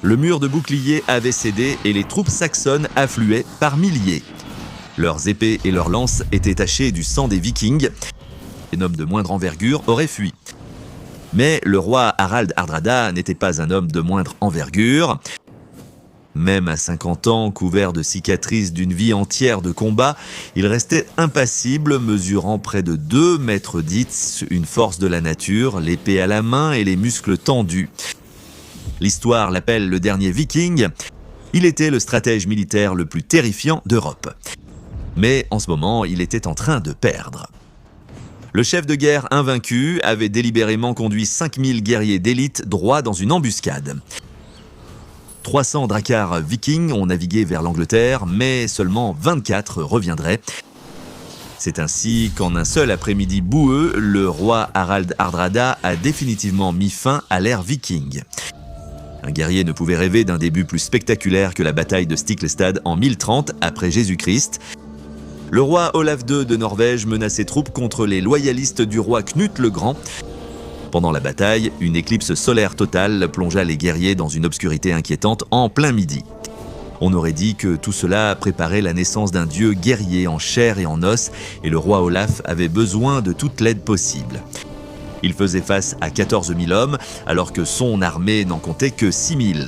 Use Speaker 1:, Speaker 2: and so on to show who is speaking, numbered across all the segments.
Speaker 1: Le mur de boucliers avait cédé et les troupes saxonnes affluaient par milliers. Leurs épées et leurs lances étaient tachées du sang des Vikings. Un homme de moindre envergure aurait fui. Mais le roi Harald Hardrada n'était pas un homme de moindre envergure. Même à 50 ans, couvert de cicatrices d'une vie entière de combat, il restait impassible, mesurant près de 2 mètres 10, une force de la nature, l'épée à la main et les muscles tendus. L'histoire l'appelle le dernier Viking. Il était le stratège militaire le plus terrifiant d'Europe. Mais en ce moment, il était en train de perdre. Le chef de guerre invaincu avait délibérément conduit 5000 guerriers d'élite droit dans une embuscade. 300 dracars vikings ont navigué vers l'Angleterre, mais seulement 24 reviendraient. C'est ainsi qu'en un seul après-midi boueux, le roi Harald Hardrada a définitivement mis fin à l'ère viking. Un guerrier ne pouvait rêver d'un début plus spectaculaire que la bataille de Stiklestad en 1030 après Jésus-Christ. Le roi Olaf II de Norvège mena ses troupes contre les loyalistes du roi Knut le Grand. Pendant la bataille, une éclipse solaire totale plongea les guerriers dans une obscurité inquiétante en plein midi. On aurait dit que tout cela préparait la naissance d'un dieu guerrier en chair et en os, et le roi Olaf avait besoin de toute l'aide possible. Il faisait face à 14 000 hommes, alors que son armée n'en comptait que 6 000.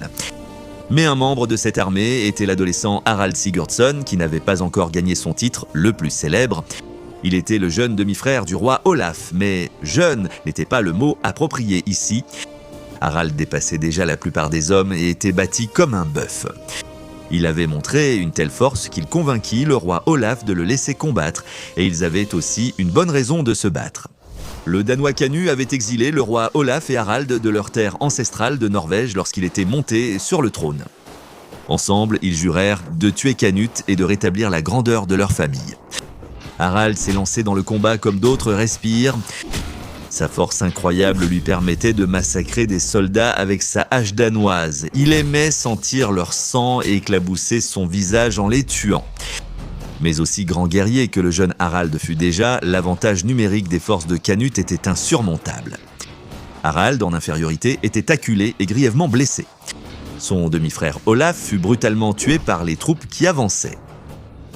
Speaker 1: Mais un membre de cette armée était l'adolescent Harald Sigurdsson, qui n'avait pas encore gagné son titre le plus célèbre. Il était le jeune demi-frère du roi Olaf, mais « jeune » n'était pas le mot approprié ici. Harald dépassait déjà la plupart des hommes et était bâti comme un bœuf. Il avait montré une telle force qu'il convainquit le roi Olaf de le laisser combattre, et ils avaient aussi une bonne raison de se battre. Le Danois Canut avait exilé le roi Olaf et Harald de leur terre ancestrale de Norvège lorsqu'il était monté sur le trône. Ensemble, ils jurèrent de tuer Canut et de rétablir la grandeur de leur famille. Harald s'est lancé dans le combat comme d'autres respirent. Sa force incroyable lui permettait de massacrer des soldats avec sa hache danoise. Il aimait sentir leur sang et éclabousser son visage en les tuant. Mais aussi grand guerrier que le jeune Harald fut déjà, l'avantage numérique des forces de Canut était insurmontable. Harald, en infériorité, était acculé et grièvement blessé. Son demi-frère Olaf fut brutalement tué par les troupes qui avançaient.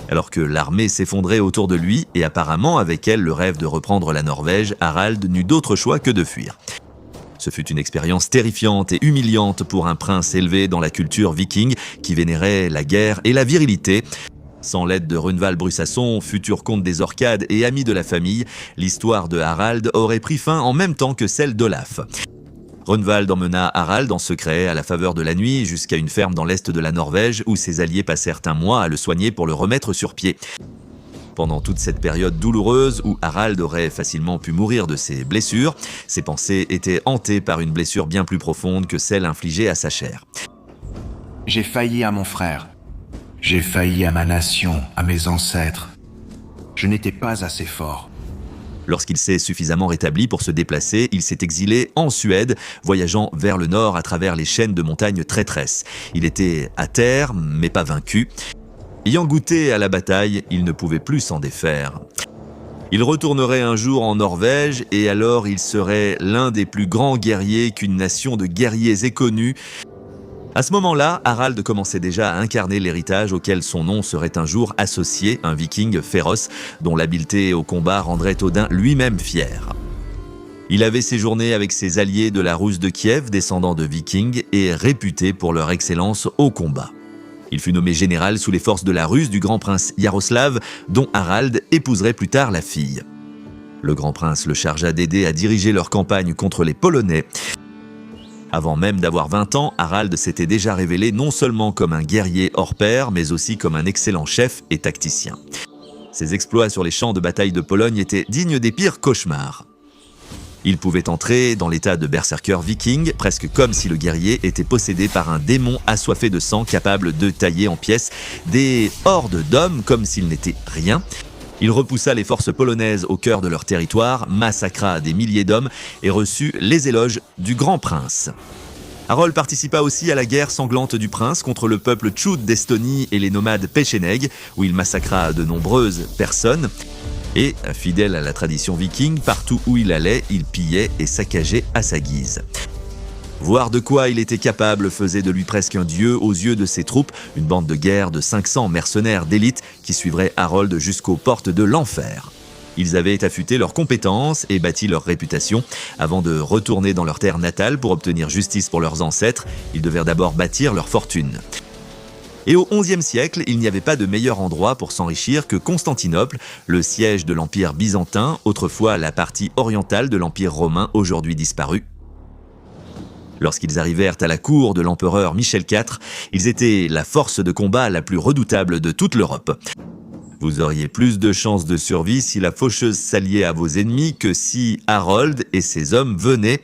Speaker 1: Alors que l'armée s'effondrait autour de lui, et apparemment avec elle le rêve de reprendre la Norvège, Harald n'eut d'autre choix que de fuir. Ce fut une expérience terrifiante et humiliante pour un prince élevé dans la culture viking qui vénérait la guerre et la virilité. Sans l'aide de Runvald Brussasson, futur comte des Orcades et ami de la famille, l'histoire de Harald aurait pris fin en même temps que celle d'Olaf. Runvald emmena Harald en secret à la faveur de la nuit jusqu'à une ferme dans l'est de la Norvège où ses alliés passèrent un mois à le soigner pour le remettre sur pied. Pendant toute cette période douloureuse où Harald aurait facilement pu mourir de ses blessures, ses pensées étaient hantées par une blessure bien plus profonde que celle infligée à sa chair.
Speaker 2: J'ai failli à mon frère. J'ai failli à ma nation, à mes ancêtres. Je n'étais pas assez fort.
Speaker 1: Lorsqu'il s'est suffisamment rétabli pour se déplacer, il s'est exilé en Suède, voyageant vers le nord à travers les chaînes de montagnes traîtresses. Il était à terre, mais pas vaincu. Ayant goûté à la bataille, il ne pouvait plus s'en défaire. Il retournerait un jour en Norvège et alors il serait l'un des plus grands guerriers qu'une nation de guerriers ait connu. À ce moment-là, Harald commençait déjà à incarner l'héritage auquel son nom serait un jour associé, un viking féroce dont l'habileté au combat rendrait Odin lui-même fier. Il avait séjourné avec ses alliés de la Rus de Kiev, descendants de vikings, et réputés pour leur excellence au combat. Il fut nommé général sous les forces de la Rus du grand prince Yaroslav, dont Harald épouserait plus tard la fille. Le grand prince le chargea d'aider à diriger leur campagne contre les Polonais. Avant même d'avoir 20 ans, Harald s'était déjà révélé non seulement comme un guerrier hors pair, mais aussi comme un excellent chef et tacticien. Ses exploits sur les champs de bataille de Pologne étaient dignes des pires cauchemars. Il pouvait entrer dans l'état de berserker viking, presque comme si le guerrier était possédé par un démon assoiffé de sang capable de tailler en pièces des hordes d'hommes comme s'il n'était rien. Il repoussa les forces polonaises au cœur de leur territoire, massacra des milliers d'hommes et reçut les éloges du grand prince. Harold participa aussi à la guerre sanglante du prince contre le peuple tchoud d'Estonie et les nomades Péchénègues, où il massacra de nombreuses personnes. Et, fidèle à la tradition viking, partout où il allait, il pillait et saccageait à sa guise. Voir de quoi il était capable faisait de lui presque un dieu aux yeux de ses troupes, une bande de guerre de 500 mercenaires d'élite qui suivraient Harold jusqu'aux portes de l'enfer. Ils avaient affûté leurs compétences et bâti leur réputation. Avant de retourner dans leur terre natale pour obtenir justice pour leurs ancêtres, ils devaient d'abord bâtir leur fortune. Et au XIe siècle, il n'y avait pas de meilleur endroit pour s'enrichir que Constantinople, le siège de l'Empire byzantin, autrefois la partie orientale de l'Empire romain, aujourd'hui disparu. Lorsqu'ils arrivèrent à la cour de l'empereur Michel IV, ils étaient la force de combat la plus redoutable de toute l'Europe. Vous auriez plus de chances de survie si la faucheuse s'alliait à vos ennemis que si Harold et ses hommes venaient.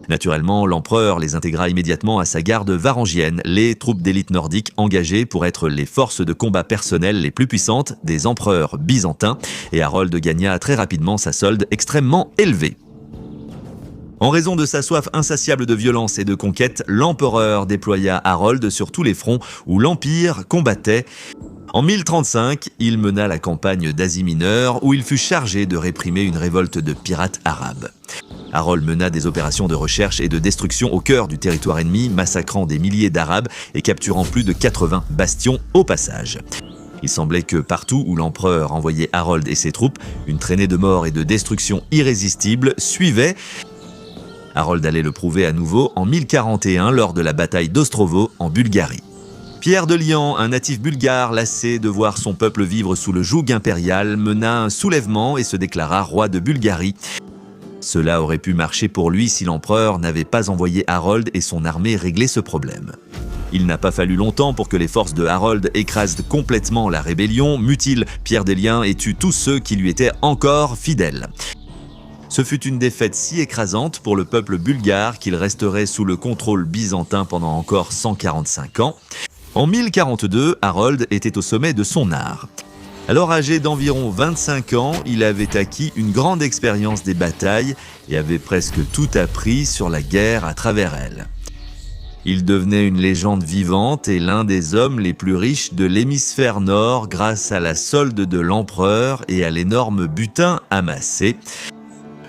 Speaker 1: Naturellement, l'empereur les intégra immédiatement à sa garde varangienne, les troupes d'élite nordique engagées pour être les forces de combat personnelles les plus puissantes des empereurs byzantins, et Harold gagna très rapidement sa solde extrêmement élevée. En raison de sa soif insatiable de violence et de conquête, l'empereur déploya Harold sur tous les fronts où l'Empire combattait. En 1035, il mena la campagne d'Asie mineure où il fut chargé de réprimer une révolte de pirates arabes. Harold mena des opérations de recherche et de destruction au cœur du territoire ennemi, massacrant des milliers d'Arabes et capturant plus de 80 bastions au passage. Il semblait que partout où l'empereur envoyait Harold et ses troupes, une traînée de morts et de destruction irrésistible suivait. Harold allait le prouver à nouveau en 1041 lors de la bataille d'Ostrovo en Bulgarie. Pierre de Lian, un natif bulgare lassé de voir son peuple vivre sous le joug impérial, mena un soulèvement et se déclara roi de Bulgarie. Cela aurait pu marcher pour lui si l'empereur n'avait pas envoyé Harold et son armée régler ce problème. Il n'a pas fallu longtemps pour que les forces de Harold écrasent complètement la rébellion, mutilent Pierre de Lian et tuent tous ceux qui lui étaient encore fidèles. Ce fut une défaite si écrasante pour le peuple bulgare qu'il resterait sous le contrôle byzantin pendant encore 145 ans. En 1042, Harold était au sommet de son art. Alors âgé d'environ 25 ans, il avait acquis une grande expérience des batailles et avait presque tout appris sur la guerre à travers elle. Il devenait une légende vivante et l'un des hommes les plus riches de l'hémisphère nord grâce à la solde de l'empereur et à l'énorme butin amassé.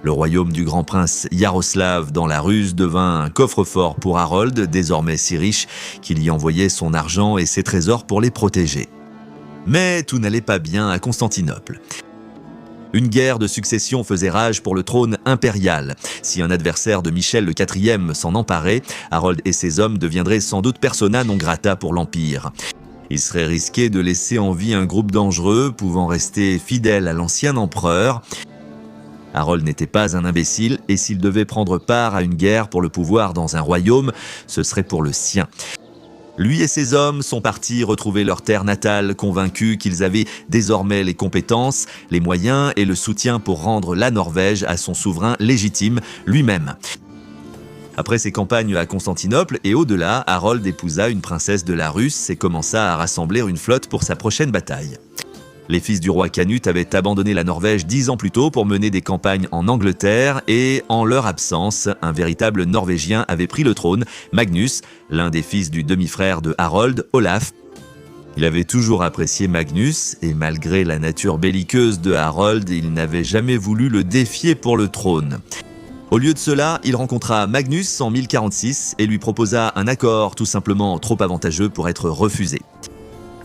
Speaker 1: Le royaume du grand prince Yaroslav dans la Ruse devint un coffre-fort pour Harold, désormais si riche qu'il y envoyait son argent et ses trésors pour les protéger. Mais tout n'allait pas bien à Constantinople. Une guerre de succession faisait rage pour le trône impérial. Si un adversaire de Michel IV s'en emparait, Harold et ses hommes deviendraient sans doute persona non grata pour l'Empire. Il serait risqué de laisser en vie un groupe dangereux pouvant rester fidèle à l'ancien empereur. Harold n'était pas un imbécile et s'il devait prendre part à une guerre pour le pouvoir dans un royaume, ce serait pour le sien. Lui et ses hommes sont partis retrouver leur terre natale, convaincus qu'ils avaient désormais les compétences, les moyens et le soutien pour rendre la Norvège à son souverain légitime, lui-même. Après ses campagnes à Constantinople et au-delà, Harold épousa une princesse de la Russe et commença à rassembler une flotte pour sa prochaine bataille. Les fils du roi Canute avaient abandonné la Norvège 10 ans plus tôt pour mener des campagnes en Angleterre et, en leur absence, un véritable Norvégien avait pris le trône, Magnus, l'un des fils du demi-frère de Harold, Olaf. Il avait toujours apprécié Magnus et malgré la nature belliqueuse de Harold, il n'avait jamais voulu le défier pour le trône. Au lieu de cela, il rencontra Magnus en 1046 et lui proposa un accord tout simplement trop avantageux pour être refusé.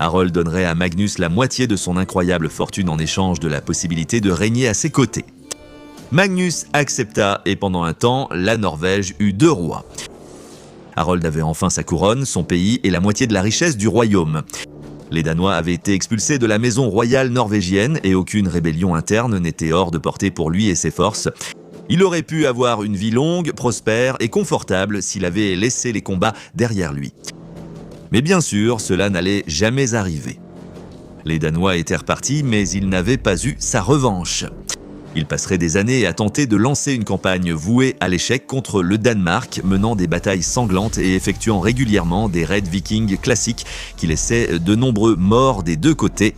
Speaker 1: Harold donnerait à Magnus la moitié de son incroyable fortune en échange de la possibilité de régner à ses côtés. Magnus accepta et pendant un temps, la Norvège eut 2 rois. Harold avait enfin sa couronne, son pays et la moitié de la richesse du royaume. Les Danois avaient été expulsés de la maison royale norvégienne et aucune rébellion interne n'était hors de portée pour lui et ses forces. Il aurait pu avoir une vie longue, prospère et confortable s'il avait laissé les combats derrière lui. Mais bien sûr, cela n'allait jamais arriver. Les Danois étaient repartis, mais ils n'avaient pas eu sa revanche. Il passerait des années à tenter de lancer une campagne vouée à l'échec contre le Danemark, menant des batailles sanglantes et effectuant régulièrement des raids vikings classiques qui laissaient de nombreux morts des 2 côtés.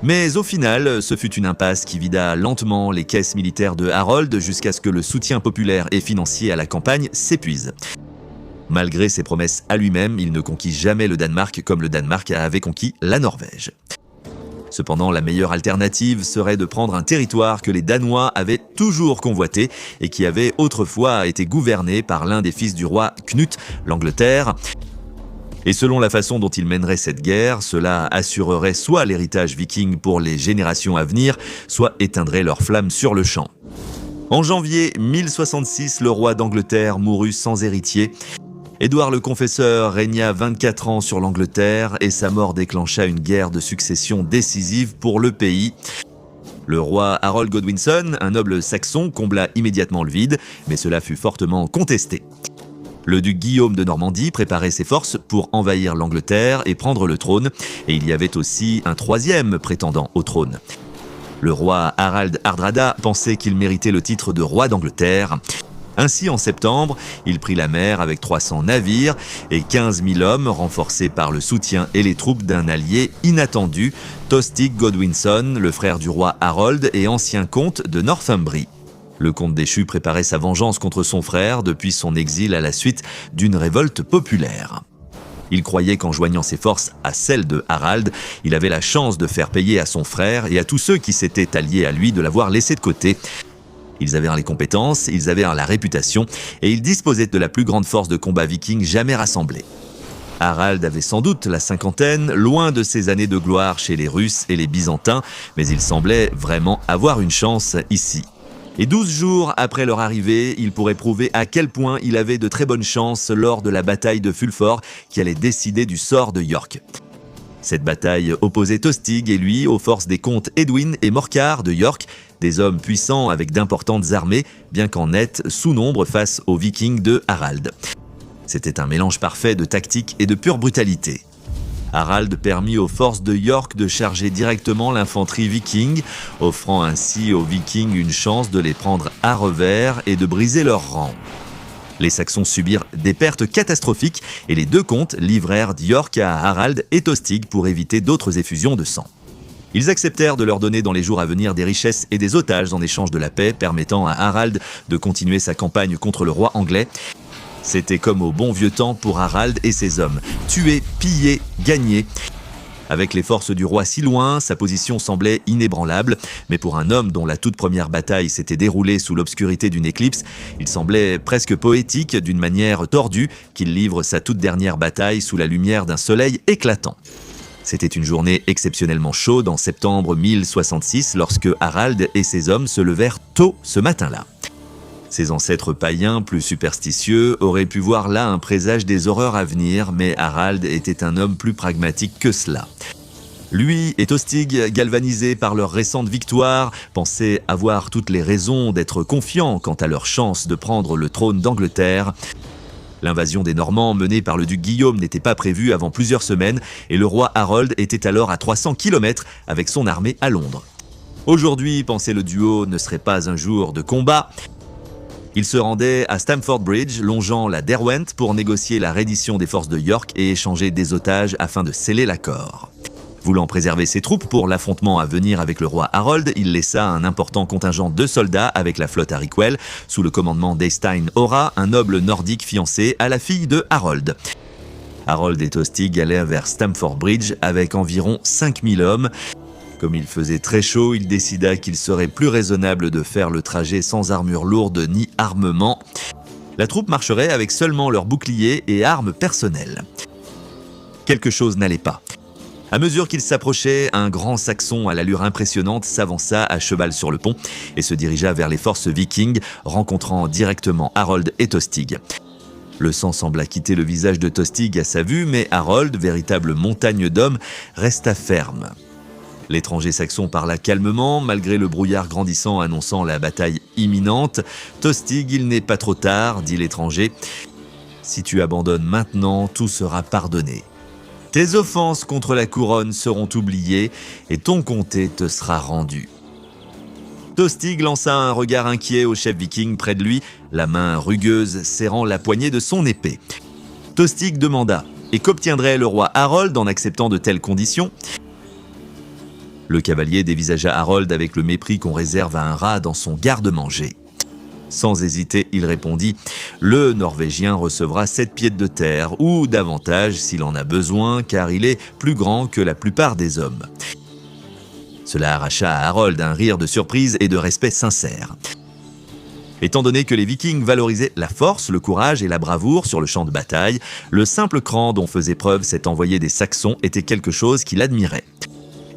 Speaker 1: Mais au final, ce fut une impasse qui vida lentement les caisses militaires de Harold jusqu'à ce que le soutien populaire et financier à la campagne s'épuise. Malgré ses promesses à lui-même, il ne conquit jamais le Danemark comme le Danemark avait conquis la Norvège. Cependant, la meilleure alternative serait de prendre un territoire que les Danois avaient toujours convoité et qui avait autrefois été gouverné par l'un des fils du roi Knut, l'Angleterre. Et selon la façon dont ils mèneraient cette guerre, cela assurerait soit l'héritage viking pour les générations à venir, soit éteindrait leur flamme sur le champ. En janvier 1066, le roi d'Angleterre mourut sans héritier. Édouard le Confesseur régna 24 ans sur l'Angleterre et sa mort déclencha une guerre de succession décisive pour le pays. Le roi Harold Godwinson, un noble saxon, combla immédiatement le vide, mais cela fut fortement contesté. Le duc Guillaume de Normandie préparait ses forces pour envahir l'Angleterre et prendre le trône, et il y avait aussi un troisième prétendant au trône. Le roi Harald Hardrada pensait qu'il méritait le titre de roi d'Angleterre. Ainsi, en septembre, il prit la mer avec 300 navires et 15 000 hommes renforcés par le soutien et les troupes d'un allié inattendu, Tostig Godwinson, le frère du roi Harold et ancien comte de Northumbrie. Le comte déchu préparait sa vengeance contre son frère depuis son exil à la suite d'une révolte populaire. Il croyait qu'en joignant ses forces à celles de Harald, il avait la chance de faire payer à son frère et à tous ceux qui s'étaient alliés à lui de l'avoir laissé de côté. Ils avaient les compétences, ils avaient la réputation et ils disposaient de la plus grande force de combat viking jamais rassemblée. Harald avait sans doute la cinquantaine, loin de ses années de gloire chez les Russes et les Byzantins, mais il semblait vraiment avoir une chance ici. Et 12 jours après leur arrivée, il pourrait prouver à quel point il avait de très bonnes chances lors de la bataille de Fulford qui allait décider du sort de York. Cette bataille opposait Tostig et lui aux forces des comtes Edwin et Morcar de York, des hommes puissants avec d'importantes armées, bien qu'en net sous-nombre face aux Vikings de Harald. C'était un mélange parfait de tactique et de pure brutalité. Harald permit aux forces de York de charger directement l'infanterie viking, offrant ainsi aux Vikings une chance de les prendre à revers et de briser leurs rangs. Les Saxons subirent des pertes catastrophiques et les deux comtes livrèrent York à Harald et Tostig pour éviter d'autres effusions de sang. Ils acceptèrent de leur donner dans les jours à venir des richesses et des otages en échange de la paix, permettant à Harald de continuer sa campagne contre le roi anglais. C'était comme au bon vieux temps pour Harald et ses hommes. Tuer, piller, gagner. Avec les forces du roi si loin, sa position semblait inébranlable, mais pour un homme dont la toute première bataille s'était déroulée sous l'obscurité d'une éclipse, il semblait presque poétique d'une manière tordue qu'il livre sa toute dernière bataille sous la lumière d'un soleil éclatant. C'était une journée exceptionnellement chaude en septembre 1066 lorsque Harald et ses hommes se levèrent tôt ce matin-là. Ses ancêtres païens, plus superstitieux, auraient pu voir là un présage des horreurs à venir, mais Harald était un homme plus pragmatique que cela. Lui et Tostig, galvanisés par leur récente victoire, pensaient avoir toutes les raisons d'être confiants quant à leur chance de prendre le trône d'Angleterre. L'invasion des Normands menée par le duc Guillaume n'était pas prévue avant plusieurs semaines et le roi Harold était alors à 300 km avec son armée à Londres. Aujourd'hui, pensait le duo, ne serait pas un jour de combat. Il se rendait à Stamford Bridge, longeant la Derwent, pour négocier la reddition des forces de York et échanger des otages afin de sceller l'accord. Voulant préserver ses troupes pour l'affrontement à venir avec le roi Harold, il laissa un important contingent de soldats avec la flotte Harickwell, sous le commandement d'Eystein Ora, un noble nordique fiancé à la fille de Harold. Harold et Tostig allaient vers Stamford Bridge avec environ 5000 hommes. Comme il faisait très chaud, il décida qu'il serait plus raisonnable de faire le trajet sans armure lourde ni armement. La troupe marcherait avec seulement leurs boucliers et armes personnelles. Quelque chose n'allait pas. À mesure qu'il s'approchait, un grand Saxon à l'allure impressionnante s'avança à cheval sur le pont et se dirigea vers les forces vikings, rencontrant directement Harold et Tostig. Le sang sembla quitter le visage de Tostig à sa vue, mais Harold, véritable montagne d'hommes, resta ferme. L'étranger saxon parla calmement, malgré le brouillard grandissant annonçant la bataille imminente. « Tostig, il n'est pas trop tard, dit l'étranger. Si tu abandonnes maintenant, tout sera pardonné. Tes offenses contre la couronne seront oubliées et ton comté te sera rendu. » Tostig lança un regard inquiet au chef viking près de lui, la main rugueuse serrant la poignée de son épée. Tostig demanda « Et qu'obtiendrait le roi Harold en acceptant de telles conditions ?» Le cavalier dévisagea Harold avec le mépris qu'on réserve à un rat dans son garde-manger. Sans hésiter, il répondit « Le Norvégien recevra 7 pieds de terre, ou davantage s'il en a besoin, car il est plus grand que la plupart des hommes. » Cela arracha à Harold un rire de surprise et de respect sincère. Étant donné que les Vikings valorisaient la force, le courage et la bravoure sur le champ de bataille, le simple cran dont faisait preuve cet envoyé des Saxons était quelque chose qu'il admirait.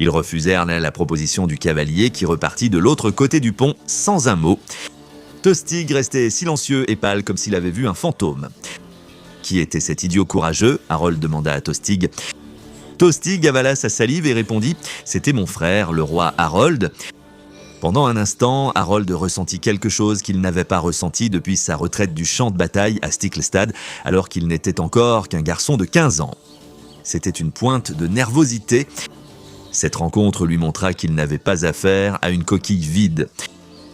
Speaker 1: Ils refusèrent la proposition du cavalier qui repartit de l'autre côté du pont sans un mot. Tostig restait silencieux et pâle comme s'il avait vu un fantôme. « Qui était cet idiot courageux ?» Harold demanda à Tostig. Tostig avala sa salive et répondit « C'était mon frère, le roi Harold ». Pendant un instant, Harold ressentit quelque chose qu'il n'avait pas ressenti depuis sa retraite du champ de bataille à Stiklestad, alors qu'il n'était encore qu'un garçon de 15 ans. C'était une pointe de nervosité. Cette rencontre lui montra qu'il n'avait pas affaire à une coquille vide.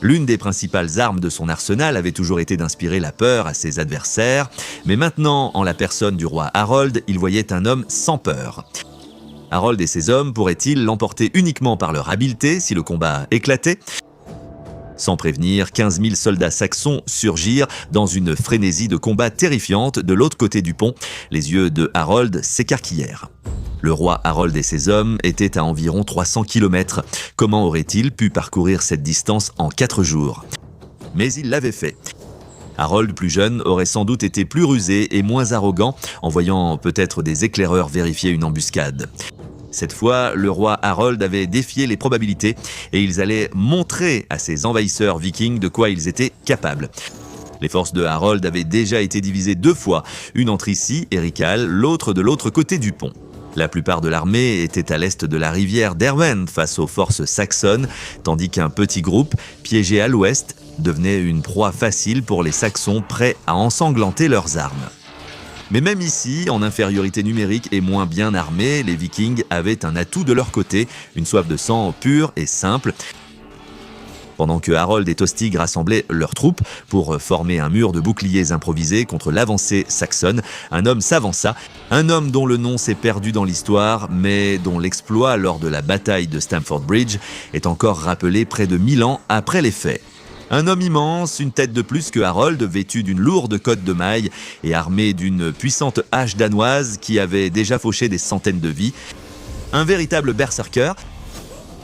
Speaker 1: L'une des principales armes de son arsenal avait toujours été d'inspirer la peur à ses adversaires, mais maintenant, en la personne du roi Harold, il voyait un homme sans peur. Harold et ses hommes pourraient-ils l'emporter uniquement par leur habileté si le combat éclatait ? Sans prévenir, 15 000 soldats saxons surgirent dans une frénésie de combat terrifiante de l'autre côté du pont. Les yeux de Harold s'écarquillèrent. Le roi Harold et ses hommes étaient à environ 300 km. Comment auraient-ils pu parcourir cette distance en 4 jours ? Mais ils l'avaient fait. Harold, plus jeune, aurait sans doute été plus rusé et moins arrogant, en voyant peut-être des éclaireurs vérifier une embuscade. Cette fois, le roi Harold avait défié les probabilités et ils allaient montrer à ces envahisseurs vikings de quoi ils étaient capables. Les forces de Harold avaient déjà été divisées 2 fois, une entre ici et Rickhall, l'autre de l'autre côté du pont. La plupart de l'armée était à l'est de la rivière Derwent face aux forces saxonnes, tandis qu'un petit groupe, piégé à l'ouest, devenait une proie facile pour les Saxons prêts à ensanglanter leurs armes. Mais même ici, en infériorité numérique et moins bien armés, les Vikings avaient un atout de leur côté, une soif de sang pure et simple. Pendant que Harold et Tostig rassemblaient leurs troupes pour former un mur de boucliers improvisés contre l'avancée saxonne, un homme s'avança, un homme dont le nom s'est perdu dans l'histoire, mais dont l'exploit lors de la bataille de Stamford Bridge est encore rappelé près de 1000 ans après les faits. Un homme immense, une tête de plus que Harold, vêtu d'une lourde cotte de mailles et armé d'une puissante hache danoise qui avait déjà fauché des centaines de vies. Un véritable berserker.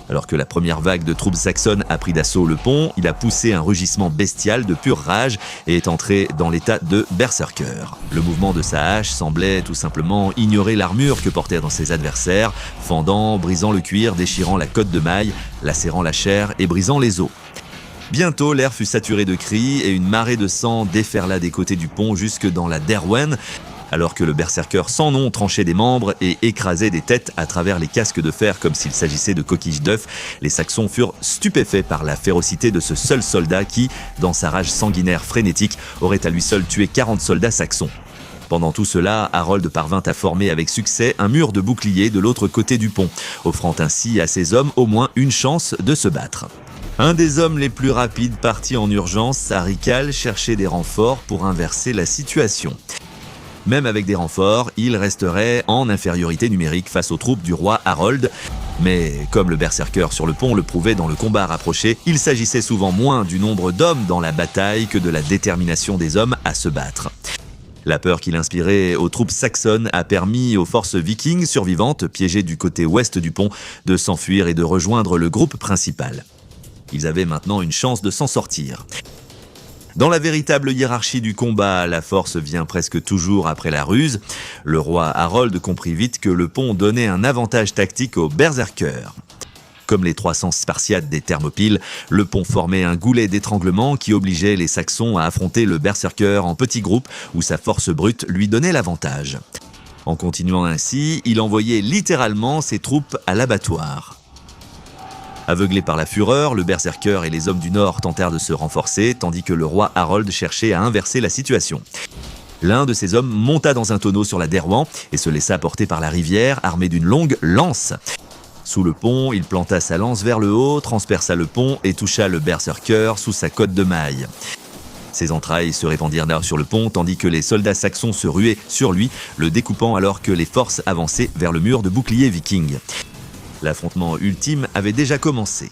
Speaker 1: Alors que la première vague de troupes saxonnes a pris d'assaut le pont, il a poussé un rugissement bestial de pure rage et est entré dans l'état de berserker. Le mouvement de sa hache semblait tout simplement ignorer l'armure que portaient dans ses adversaires, fendant, brisant le cuir, déchirant la cotte de mailles, lacérant la chair et brisant les os. Bientôt, l'air fut saturé de cris et une marée de sang déferla des côtés du pont jusque dans la Derwen, alors que le berserker sans nom tranchait des membres et écrasait des têtes à travers les casques de fer comme s'il s'agissait de coquilles d'œufs. Les Saxons furent stupéfaits par la férocité de ce seul soldat qui, dans sa rage sanguinaire frénétique, aurait à lui seul tué 40 soldats saxons. Pendant tout cela, Harold parvint à former avec succès un mur de boucliers de l'autre côté du pont, offrant ainsi à ses hommes au moins une chance de se battre. Un des hommes les plus rapides partit en urgence à Rickhall chercher des renforts pour inverser la situation. Même avec des renforts, il resterait en infériorité numérique face aux troupes du roi Harold. Mais comme le berserker sur le pont le prouvait dans le combat rapproché, il s'agissait souvent moins du nombre d'hommes dans la bataille que de la détermination des hommes à se battre. La peur qu'il inspirait aux troupes saxonnes a permis aux forces vikings survivantes, piégées du côté ouest du pont, de s'enfuir et de rejoindre le groupe principal. Ils avaient maintenant une chance de s'en sortir. Dans la véritable hiérarchie du combat, la force vient presque toujours après la ruse. Le roi Harold comprit vite que le pont donnait un avantage tactique aux berserkers. Comme les 300 Spartiates des Thermopyles, le pont formait un goulet d'étranglement qui obligeait les Saxons à affronter le berserker en petits groupes où sa force brute lui donnait l'avantage. En continuant ainsi, il envoyait littéralement ses troupes à l'abattoir. Aveuglés par la fureur, le berserker et les hommes du Nord tentèrent de se renforcer, tandis que le roi Harold cherchait à inverser la situation. L'un de ces hommes monta dans un tonneau sur la Derwent et se laissa porter par la rivière, armé d'une longue lance. Sous le pont, il planta sa lance vers le haut, transperça le pont et toucha le berserker sous sa cotte de mailles. Ses entrailles se répandirent sur le pont, tandis que les soldats saxons se ruaient sur lui, le découpant alors que les forces avançaient vers le mur de boucliers viking. L'affrontement ultime avait déjà commencé.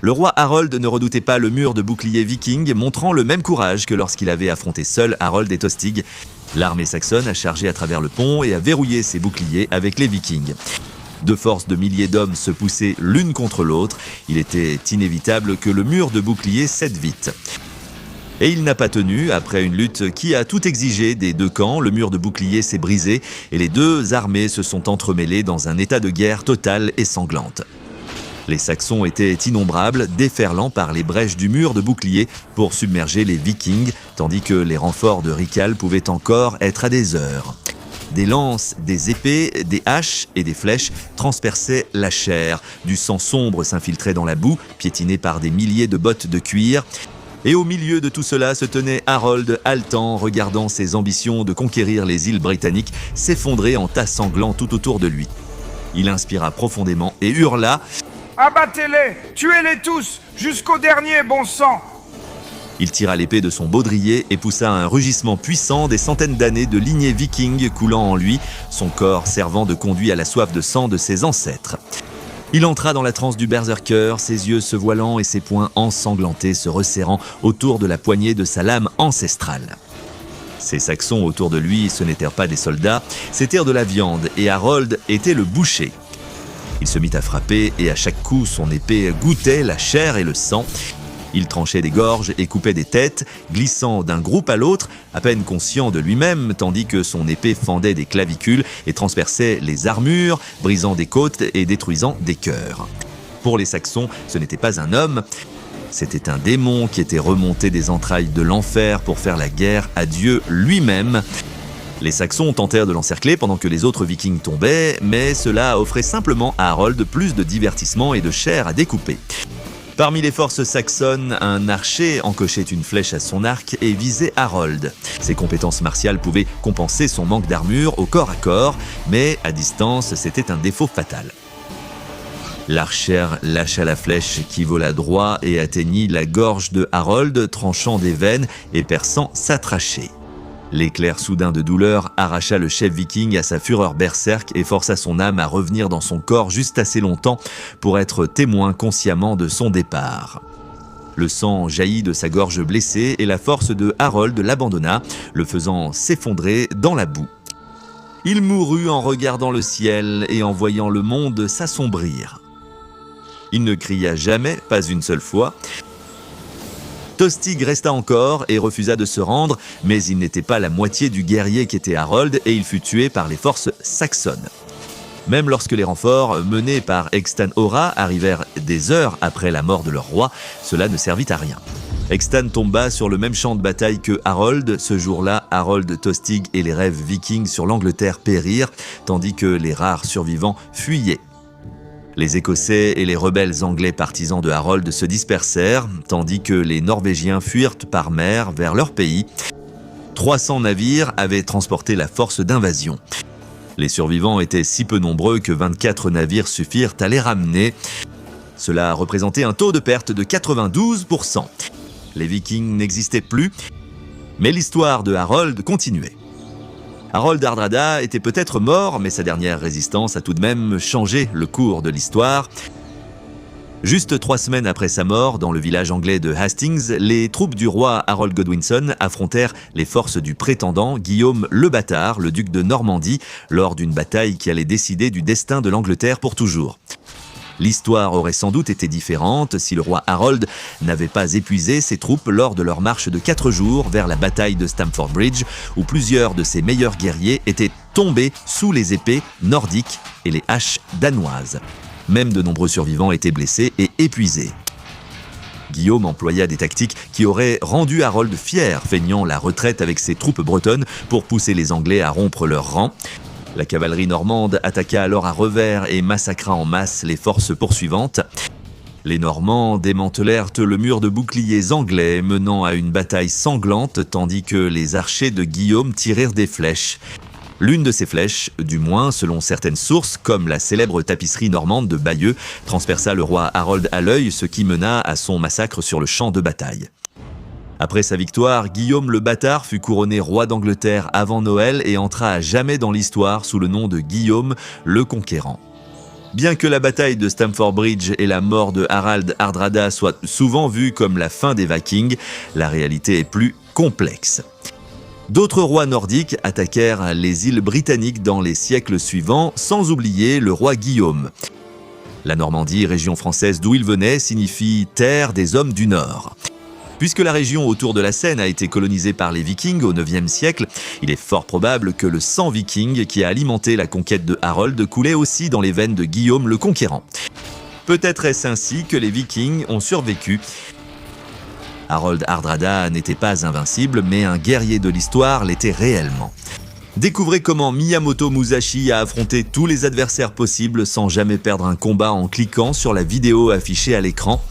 Speaker 1: Le roi Harold ne redoutait pas le mur de boucliers viking, montrant le même courage que lorsqu'il avait affronté seul Harold et Tostig. L'armée saxonne a chargé à travers le pont et a verrouillé ses boucliers avec les vikings. Deux forces de milliers d'hommes se poussaient l'une contre l'autre. Il était inévitable que le mur de boucliers cède vite. Et il n'a pas tenu. Après une lutte qui a tout exigé des deux camps, le mur de boucliers s'est brisé et les deux armées se sont entremêlées dans un état de guerre totale et sanglante. Les Saxons étaient innombrables, déferlant par les brèches du mur de boucliers pour submerger les Vikings, tandis que les renforts de Riccal pouvaient encore être à des heures. Des lances, des épées, des haches et des flèches transperçaient la chair. Du sang sombre s'infiltrait dans la boue, piétiné par des milliers de bottes de cuir. Et au milieu de tout cela se tenait Harold, haletant, regardant ses ambitions de conquérir les îles britanniques s'effondrer en tas sanglants tout autour de lui. Il inspira profondément et hurla
Speaker 3: « Abattez-les, tuez-les tous, jusqu'au dernier, bon sang !»
Speaker 1: Il tira l'épée de son baudrier et poussa un rugissement puissant des centaines d'années de lignées vikings coulant en lui, son corps servant de conduit à la soif de sang de ses ancêtres. Il entra dans la transe du berserker, ses yeux se voilant et ses poings ensanglantés se resserrant autour de la poignée de sa lame ancestrale. Ces Saxons autour de lui, ce n'étaient pas des soldats, c'étaient de la viande et Harold était le boucher. Il se mit à frapper et à chaque coup son épée goûtait la chair et le sang. Il tranchait des gorges et coupait des têtes, glissant d'un groupe à l'autre, à peine conscient de lui-même, tandis que son épée fendait des clavicules et transperçait les armures, brisant des côtes et détruisant des cœurs. Pour les Saxons, ce n'était pas un homme, c'était un démon qui était remonté des entrailles de l'enfer pour faire la guerre à Dieu lui-même. Les Saxons tentèrent de l'encercler pendant que les autres Vikings tombaient, mais cela offrait simplement à Harold plus de divertissement et de chair à découper. Parmi les forces saxonnes, un archer encochait une flèche à son arc et visait Harold. Ses compétences martiales pouvaient compenser son manque d'armure au corps à corps, mais à distance, c'était un défaut fatal. L'archer lâcha la flèche qui vola droit et atteignit la gorge de Harold, tranchant des veines et perçant sa trachée. L'éclair soudain de douleur arracha le chef viking à sa fureur berserk et força son âme à revenir dans son corps juste assez longtemps pour être témoin consciemment de son départ. Le sang jaillit de sa gorge blessée et la force de Harold l'abandonna, le faisant s'effondrer dans la boue. Il mourut en regardant le ciel et en voyant le monde s'assombrir. Il ne cria jamais, pas une seule fois. Tostig resta encore et refusa de se rendre, mais il n'était pas la moitié du guerrier qu'était Harold et il fut tué par les forces saxonnes. Même lorsque les renforts menés par Extan Ora arrivèrent des heures après la mort de leur roi, cela ne servit à rien. Extan tomba sur le même champ de bataille que Harold. Ce jour-là, Harold, Tostig et les rêves vikings sur l'Angleterre périrent, tandis que les rares survivants fuyaient. Les Écossais et les rebelles anglais partisans de Harold se dispersèrent, tandis que les Norvégiens fuirent par mer vers leur pays. 300 navires avaient transporté la force d'invasion. Les survivants étaient si peu nombreux que 24 navires suffirent à les ramener. Cela représentait un taux de perte de 92%. Les Vikings n'existaient plus, mais l'histoire de Harold continuait. Harold Hardrada était peut-être mort, mais sa dernière résistance a tout de même changé le cours de l'histoire. Juste 3 semaines après sa mort, dans le village anglais de Hastings, les troupes du roi Harold Godwinson affrontèrent les forces du prétendant Guillaume le Bâtard, le duc de Normandie, lors d'une bataille qui allait décider du destin de l'Angleterre pour toujours. L'histoire aurait sans doute été différente si le roi Harold n'avait pas épuisé ses troupes lors de leur marche de 4 jours vers la bataille de Stamford Bridge, où plusieurs de ses meilleurs guerriers étaient tombés sous les épées nordiques et les haches danoises. Même de nombreux survivants étaient blessés et épuisés. Guillaume employa des tactiques qui auraient rendu Harold fier, feignant la retraite avec ses troupes bretonnes pour pousser les Anglais à rompre leurs rangs. La cavalerie normande attaqua alors à revers et massacra en masse les forces poursuivantes. Les Normands démantelèrent le mur de boucliers anglais, menant à une bataille sanglante, tandis que les archers de Guillaume tirèrent des flèches. L'une de ces flèches, du moins selon certaines sources, comme la célèbre tapisserie normande de Bayeux, transperça le roi Harold à l'œil, ce qui mena à son massacre sur le champ de bataille. Après sa victoire, Guillaume le Bâtard fut couronné roi d'Angleterre avant Noël et entra à jamais dans l'histoire sous le nom de Guillaume le Conquérant. Bien que la bataille de Stamford Bridge et la mort de Harald Hardrada soient souvent vues comme la fin des Vikings, la réalité est plus complexe. D'autres rois nordiques attaquèrent les îles britanniques dans les siècles suivants, sans oublier le roi Guillaume. La Normandie, région française d'où il venait, signifie « terre des hommes du Nord ». Puisque la région autour de la Seine a été colonisée par les Vikings au IXe siècle, il est fort probable que le sang viking qui a alimenté la conquête de Harold coulait aussi dans les veines de Guillaume le Conquérant. Peut-être est-ce ainsi que les Vikings ont survécu. Harold Hardrada n'était pas invincible, mais un guerrier de l'histoire l'était réellement. Découvrez comment Miyamoto Musashi a affronté tous les adversaires possibles sans jamais perdre un combat en cliquant sur la vidéo affichée à l'écran.